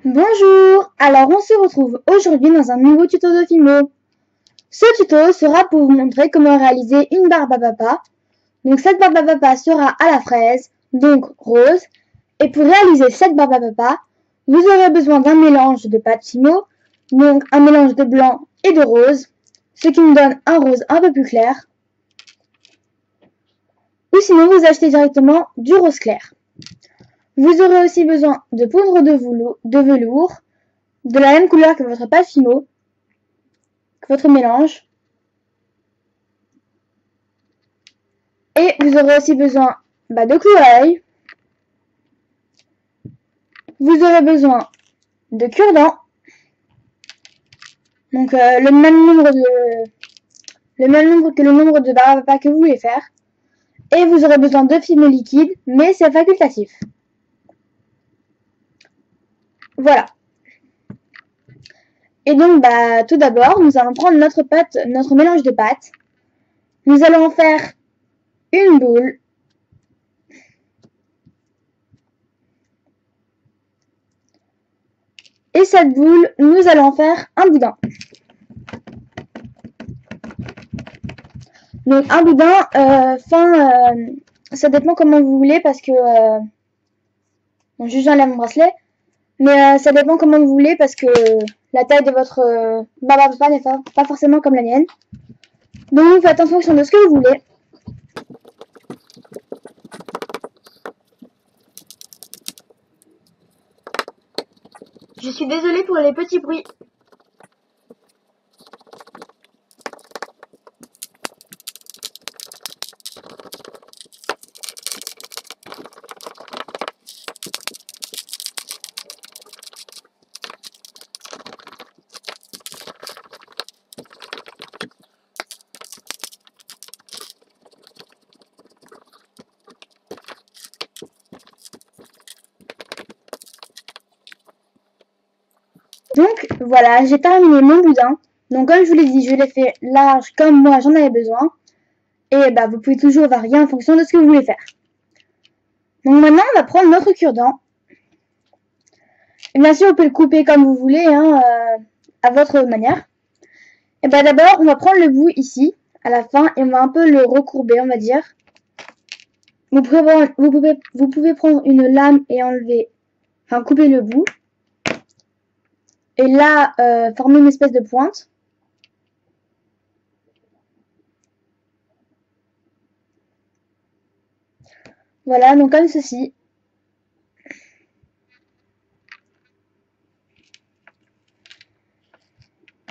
Bonjour, alors on se retrouve aujourd'hui dans un nouveau tuto de Fimo. Ce tuto sera pour vous montrer comment réaliser une barbe à papa. Donc cette barbe à papa sera à la fraise, donc rose. Et pour réaliser cette barbe à papa, vous aurez besoin d'un mélange de pâte Fimo, donc un mélange de blanc et de rose, ce qui nous donne un rose un peu plus clair. Ou sinon vous achetez directement du rose clair. Vous aurez aussi besoin de poudre de velours, de la même couleur que votre pâte Fimo, que votre mélange. Et vous aurez aussi besoin de clous à œil. Vous aurez besoin de cure-dents. Donc le même nombre que le nombre de barbe à papa que vous voulez faire. Et vous aurez besoin de Fimo liquide, mais c'est facultatif. Voilà. Et donc tout d'abord, nous allons prendre notre mélange de pâte. Nous allons en faire une boule. Et cette boule, nous allons en faire un boudin. Donc un boudin, ça dépend comment vous voulez parce que bon, juste j'enlève mon bracelet, mais ça dépend comment vous voulez parce que la taille de votre barbe à papa n'est pas forcément comme la mienne. Donc vous faites en fonction de ce que vous voulez. Je suis désolée pour les petits bruits. Donc voilà, j'ai terminé mon boudin. Donc comme je vous l'ai dit, je l'ai fait large comme moi j'en avais besoin. Et vous pouvez toujours varier en fonction de ce que vous voulez faire. Donc maintenant on va prendre notre cure-dent. Et bien sûr, vous pouvez le couper comme vous voulez, à votre manière. Et d'abord, on va prendre le bout ici, à la fin, et on va un peu le recourber, on va dire. Vous pouvez prendre une lame et couper le bout. Et là, former une espèce de pointe. Voilà, donc comme ceci.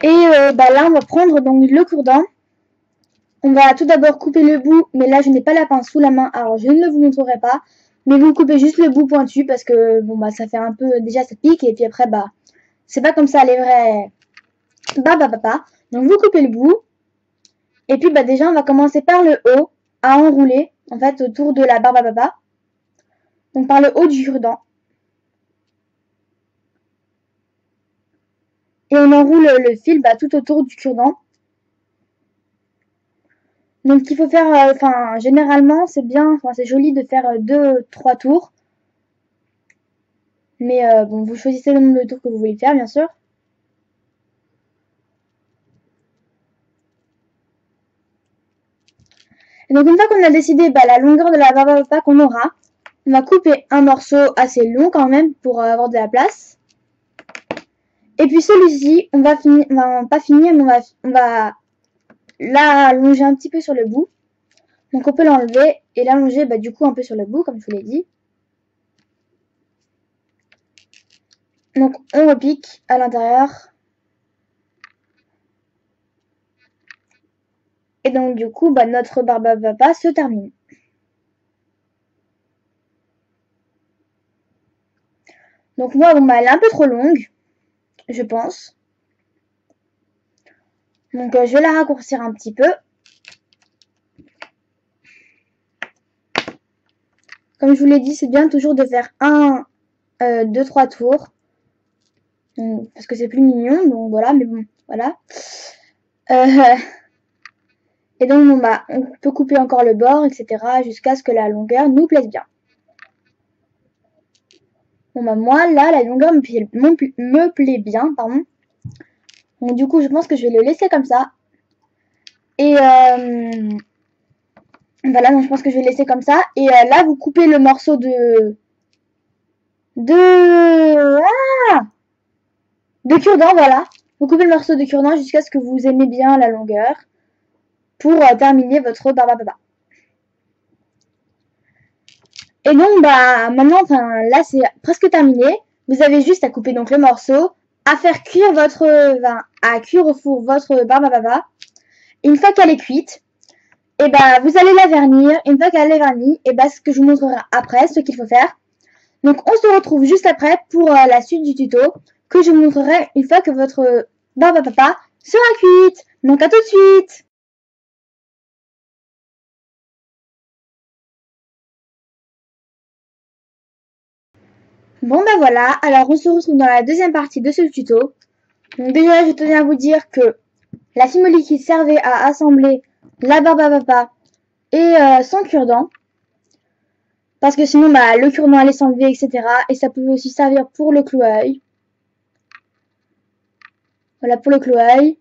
Et là, on va prendre donc le cure-dent. On va tout d'abord couper le bout, mais là, je n'ai pas la pince sous la main, alors je ne le vous montrerai pas. Mais vous coupez juste le bout pointu parce que ça fait un peu, déjà ça pique, et puis après, c'est pas comme ça les vrais barbe à papa. Donc vous coupez le bout. Et puis déjà, on va commencer par le haut à enrouler, en fait, autour de la barbe à papa. Donc par le haut du cure-dent. Et on enroule le fil tout autour du cure-dent. Donc il faut faire, généralement c'est bien, c'est joli de faire 2-3 tours. Mais vous choisissez le nombre de tours que vous voulez faire, bien sûr. Et donc une fois qu'on a décidé la longueur de la barbe à papa qu'on aura, on va couper un morceau assez long quand même pour avoir de la place. Et puis celui-ci, on va pas finir, mais on va l'allonger un petit peu sur le bout. Donc on peut l'enlever et l'allonger du coup un peu sur le bout, comme je vous l'ai dit. Donc on repique à l'intérieur. Et donc du coup, notre barbe à papa se termine. Donc moi, elle est un peu trop longue, je pense. Donc je vais la raccourcir un petit peu. Comme je vous l'ai dit, c'est bien toujours de faire 2-3 tours. Donc, parce que c'est plus mignon, donc voilà, mais bon, voilà. Et donc on peut couper encore le bord, etc. jusqu'à ce que la longueur nous plaise bien. Bon bah moi là la longueur me plaît bien, pardon. Donc du coup je pense que je vais le laisser comme ça. Et voilà, donc je pense que je vais le laisser comme ça. Et là vous coupez le morceau de cure-dent, voilà. Vous coupez le morceau de cure-dent jusqu'à ce que vous aimez bien la longueur pour terminer votre barbe à papa. Et donc bah maintenant, enfin là c'est presque terminé. Vous avez juste à couper donc le morceau, à faire cuire à cuire au four votre barbe à papa. Une fois qu'elle est cuite, et bah vous allez la vernir. Une fois qu'elle est vernie, et bah ce que je vous montrerai après, ce qu'il faut faire. Donc on se retrouve juste après pour la suite du tuto que je vous montrerai une fois que votre barbe à papa sera cuite. Donc à tout de suite. Bon bah voilà, alors on se retrouve dans la deuxième partie de ce tuto. Donc déjà je tenais à vous dire que la fimo liquide servait à assembler la barbe à papa et son cure-dent. Parce que sinon bah, le cure-dent allait s'enlever, etc. Et ça pouvait aussi servir pour le clou à œil. Voilà pour le clou à œil.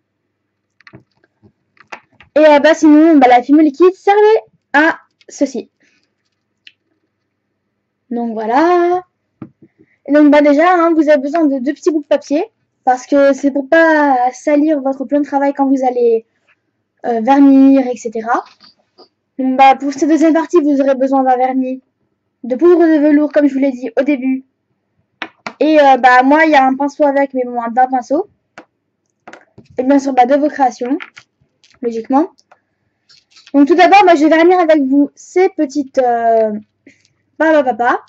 Et bah sinon bah, la fimo liquide servait à ceci. Donc voilà. Et donc bah déjà hein, vous avez besoin de 2 petits bouts de papier. Parce que c'est pour pas salir votre plan de travail quand vous allez vernir, etc. Donc bah pour cette deuxième partie vous aurez besoin d'un vernis, de poudre de velours comme je vous l'ai dit au début. Et bah moi il y a un pinceau avec, mais bon d'un pinceau. Et bien sûr bah, de vos créations, logiquement. Donc tout d'abord moi je vais vernir avec vous ces petites barbes à papa.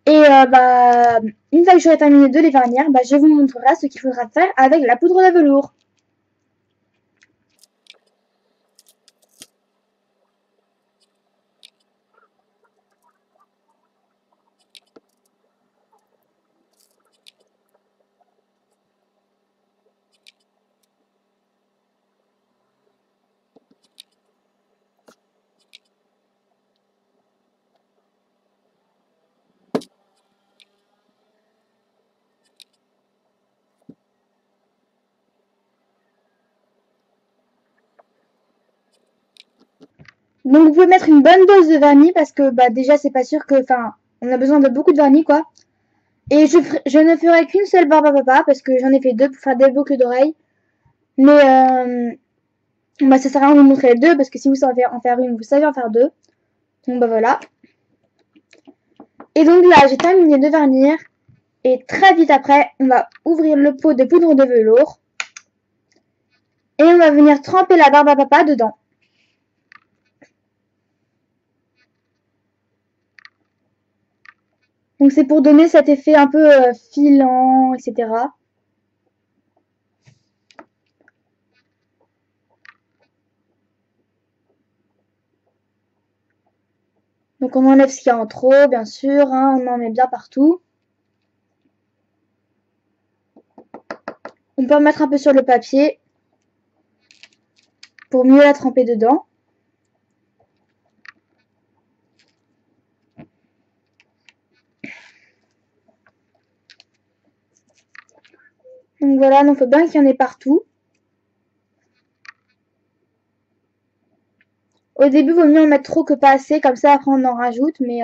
Et bah une fois que j'aurai terminé de les vernir, bah, je vous montrerai ce qu'il faudra faire avec la poudre de velours. Donc vous pouvez mettre une bonne dose de vernis parce que bah déjà c'est pas sûr que, enfin, on a besoin de beaucoup de vernis quoi. Et je ne ferai qu'une seule barbe à papa parce que j'en ai fait 2 pour faire des boucles d'oreilles. Mais bah ça sert à rien de vous montrer les 2 parce que si vous savez en faire une, vous savez en faire 2. Donc bah voilà. Et donc là j'ai terminé de vernir. Et très vite après, on va ouvrir le pot de poudre de velours. Et on va venir tremper la barbe à papa dedans. Donc c'est pour donner cet effet un peu filant, etc. Donc on enlève ce qu'il y a en trop, bien sûr, hein, on en met bien partout. On peut en mettre un peu sur le papier pour mieux la tremper dedans. Donc voilà, il faut bien qu'il y en ait partout. Au début, il vaut mieux en mettre trop que pas assez, comme ça après on en rajoute, mais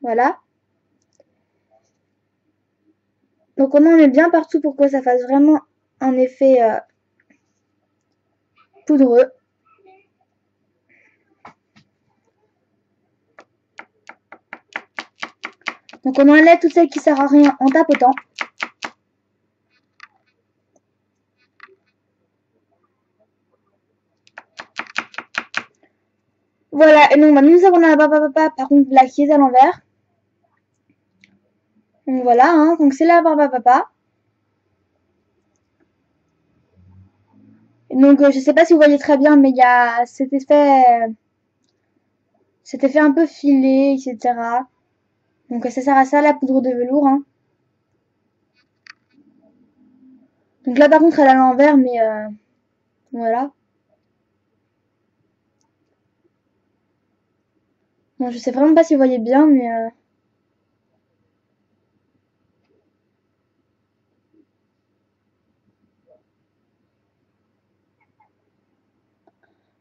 voilà. Donc on en met bien partout pour que ça fasse vraiment un effet poudreux. Donc on enlève tout celle qui sert à rien en tapotant. Voilà, et donc bah, nous avons la barbe à papa, par contre la qui est à l'envers. Donc voilà, hein, donc c'est la barbe à papa. Donc je sais pas si vous voyez très bien, mais il y a cet effet un peu filé, etc. Donc ça sert à ça la poudre de velours. Hein. Donc là par contre elle est à l'envers, mais voilà. Bon, je sais vraiment pas si vous voyez bien, mais...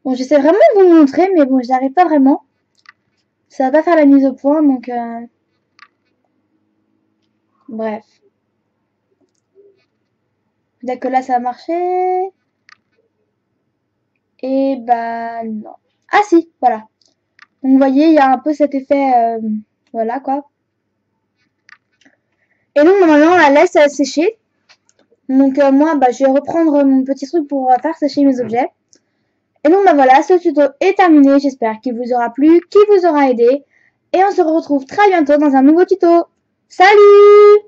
Bon, j'essaie vraiment de vous montrer, mais bon, j'y arrive pas vraiment. Ça va pas faire la mise au point, donc... Bref. Dès que là, ça a marché... Et bah non. Ah si, voilà. Donc vous voyez, il y a un peu cet effet... voilà, quoi. Et donc, normalement, on la laisse sécher. Donc moi, bah, je vais reprendre mon petit truc pour faire sécher mes objets. Et donc, bah voilà, ce tuto est terminé. J'espère qu'il vous aura plu, qu'il vous aura aidé. Et on se retrouve très bientôt dans un nouveau tuto. Salut!